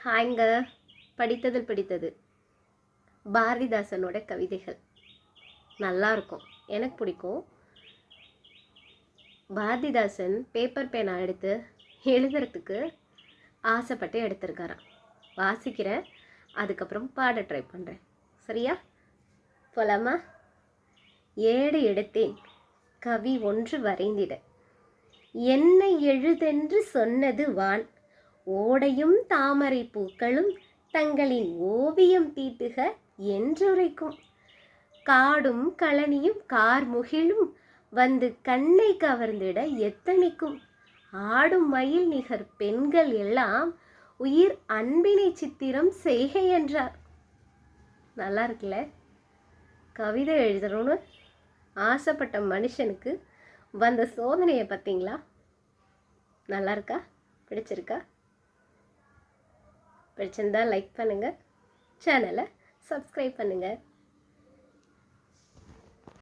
ஹாய்ங்க. படித்ததில் பிடித்தது பாரதிதாசனோட கவிதைகள் நல்லாயிருக்கும், எனக்கு பிடிக்கும். பாரதிதாசன் பேப்பர் பேனா எடுத்து எழுதுறதுக்கு ஆசைப்பட்டு எடுத்திருக்காராம். வாசிக்கிறேன், அதுக்கப்புறம் பாட ட்ரை பண்ணுறேன். சரியா? போலாமா? ஏடு எடுத்தேன் கவி ஒன்று வரைந்திட, என்னை எழுதென்று சொன்னது வான், ஓடையும் தாமரை பூக்களும் தங்களின் ஓவியம் தீட்டுக என்றுரைக்கும், காடும் கழனியும் கார்முகிலும் வந்து கண்ணை கவர்ந்திட எத்தனிக்கும், ஆடும் மயில் நிகர் பெண்கள் எல்லாம் உயிர் அன்பினை சித்திரம் செய்கை என்றார். நல்லா இருக்குல்ல? கவிதை எழுதணும்னு ஆசைப்பட்ட மனுஷனுக்கு வந்த சோதனையை பார்த்தீங்களா? நல்லா இருக்கா? பிடிச்சிருக்கா? பிடிச்சிருந்தா லைக் பண்ணுங்கள், சேனலை சப்ஸ்கிரைப் பண்ணுங்கள்.